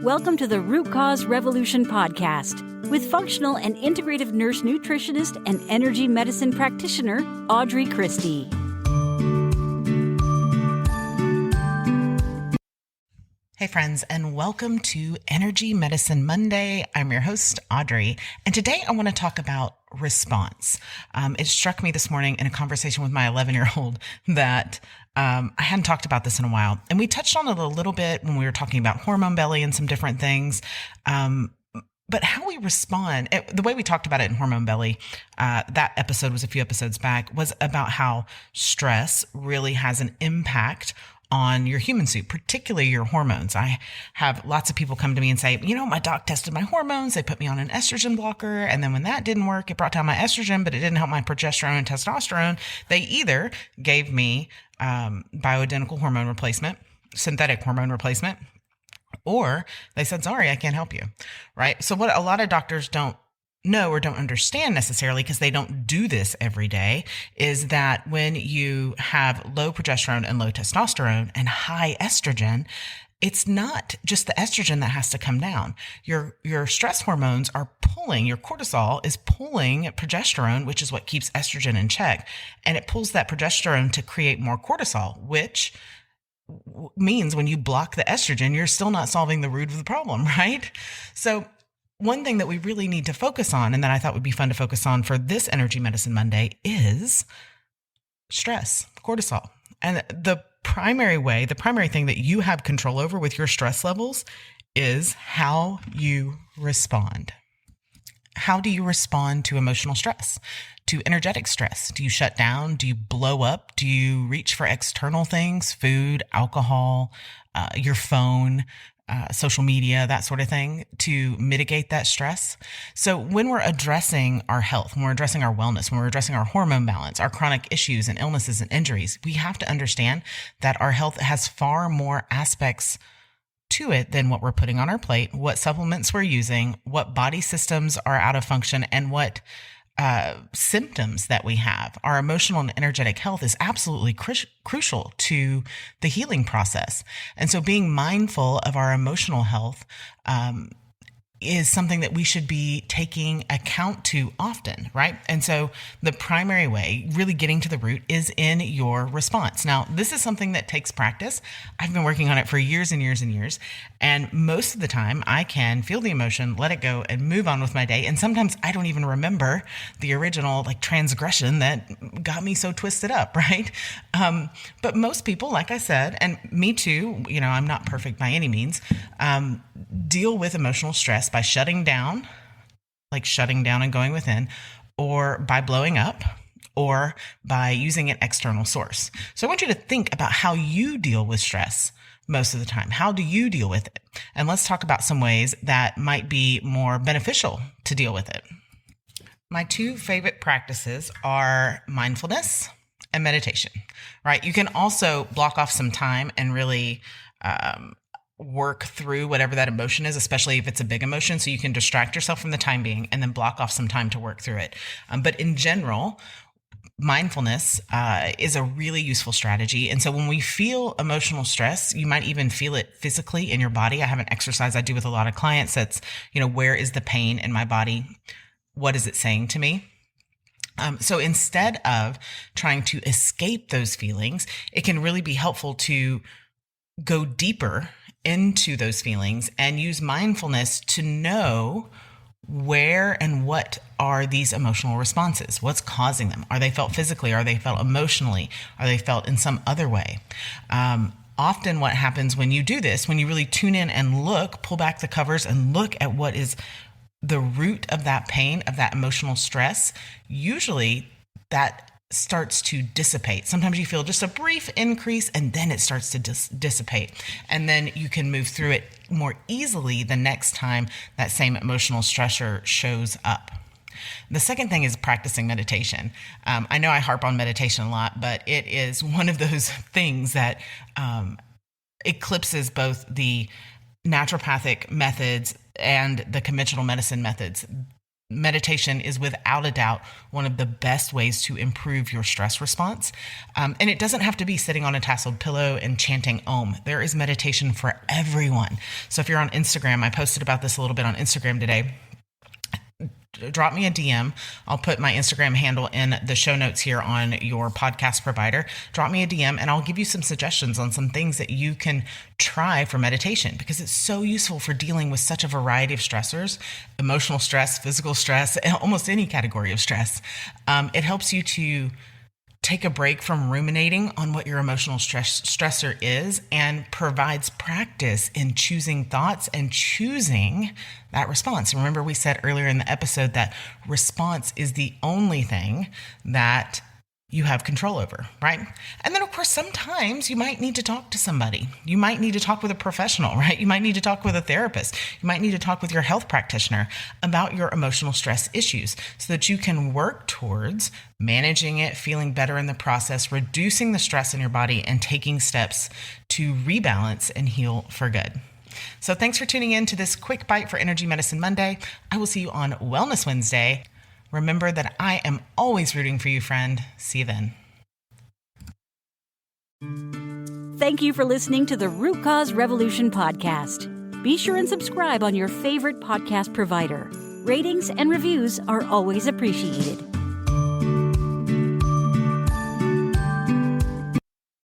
Welcome to the Root Cause Revolution podcast with functional and integrative nurse nutritionist and energy medicine practitioner, Audrey Christie. Hey friends, and welcome to Energy Medicine Monday. I'm your host, Audrey, and today I want to talk about response. It struck me this morning in a conversation with my 11-year-old that I hadn't talked about this in a while, and we touched on it a little bit when we were talking about hormone belly and some different things. But how we respond, the way we talked about it in Hormone Belly, that episode was a few episodes back, was about how stress really has an impact on your human suit, particularly your hormones. I have lots of people come to me and say, my doc tested my hormones. They put me on an estrogen blocker. And then when that didn't work, it brought down my estrogen, but it didn't help my progesterone and testosterone. They either gave me bioidentical hormone replacement, synthetic hormone replacement, or they said, sorry, I can't help you, right? So what a lot of doctors don't know or don't understand necessarily, because they don't do this every day, is that when you have low progesterone and low testosterone and high estrogen, it's not just the estrogen that has to come down. Your stress hormones are pulling, your cortisol is pulling progesterone, which is what keeps estrogen in check. And it pulls that progesterone to create more cortisol, which means when you block the estrogen, you're still not solving the root of the problem, right? So one thing that we really need to focus on, and that I thought would be fun to focus on for this Energy Medicine Monday, is stress, cortisol. And the primary thing that you have control over with your stress levels is how you respond. How do you respond to emotional stress, to energetic stress? Do you shut down? Do you blow up? Do you reach for external things, food, alcohol, your phone, social media, that sort of thing, to mitigate that stress? So when we're addressing our health, when we're addressing our wellness, when we're addressing our hormone balance, our chronic issues and illnesses and injuries, we have to understand that our health has far more aspects to it than what we're putting on our plate, what supplements we're using, what body systems are out of function, and what symptoms that we have. Our emotional and energetic health is absolutely crucial to the healing process. And so being mindful of our emotional health is something that we should be taking account to often, right? And so the primary way, really getting to the root, is in your response. Now, this is something that takes practice. I've been working on it for years and years and years. And most of the time I can feel the emotion, let it go, and move on with my day. And sometimes I don't even remember the original transgression that got me so twisted up, right? But most people, like I said, and me too, I'm not perfect by any means, deal with emotional stress by shutting down and going within, or by blowing up, or by using an external source. So I want you to think about how you deal with stress most of the time. How do you deal with it? And let's talk about some ways that might be more beneficial to deal with it. My two favorite practices are mindfulness and meditation, right? You can also block off some time and really work through whatever that emotion is, especially if it's a big emotion. So you can distract yourself from the time being and then block off some time to work through it. But in general, mindfulness is a really useful strategy. And so when we feel emotional stress, you might even feel it physically in your body. I have an exercise I do with a lot of clients that's, where is the pain in my body? What is it saying to me? So instead of trying to escape those feelings, it can really be helpful to go deeper into those feelings and use mindfulness to know where and what are these emotional responses? What's causing them? Are they felt physically? Are they felt emotionally? Are they felt in some other way? Often what happens when you do this, when you really tune in and pull back the covers and look at what is the root of that pain, of that emotional stress, usually that starts to dissipate. Sometimes you feel just a brief increase and then it starts to dissipate. And then you can move through it more easily the next time that same emotional stressor shows up. The second thing is practicing meditation. I know I harp on meditation a lot, but it is one of those things that eclipses both the naturopathic methods and the conventional medicine methods. meditation is without a doubt one of the best ways to improve your stress response. And it doesn't have to be sitting on a tasseled pillow and chanting Om. There is meditation for everyone. So if you're on Instagram, I posted about this a little bit on Instagram today. Drop me a DM. I'll put my Instagram handle in the show notes here on your podcast provider. Drop me a DM and I'll give you some suggestions on some things that you can try for meditation, because it's so useful for dealing with such a variety of stressors, emotional stress, physical stress, almost any category of stress. It helps you to take a break from ruminating on what your emotional stressor is, and provides practice in choosing thoughts and choosing that response. Remember, we said earlier in the episode that response is the only thing that you have control over, right? And then, of course, sometimes you might need to talk to somebody. You might need to talk with a professional, right? You might need to talk with a therapist. You might need to talk with your health practitioner about your emotional stress issues so that you can work towards managing it, feeling better in the process, reducing the stress in your body, and taking steps to rebalance and heal for good. So thanks for tuning in to this quick bite for Energy Medicine Monday. I will see you on Wellness Wednesday. Remember that I am always rooting for you, friend. See you then. Thank you for listening to the Root Cause Revolution podcast. Be sure and subscribe on your favorite podcast provider. Ratings and reviews are always appreciated.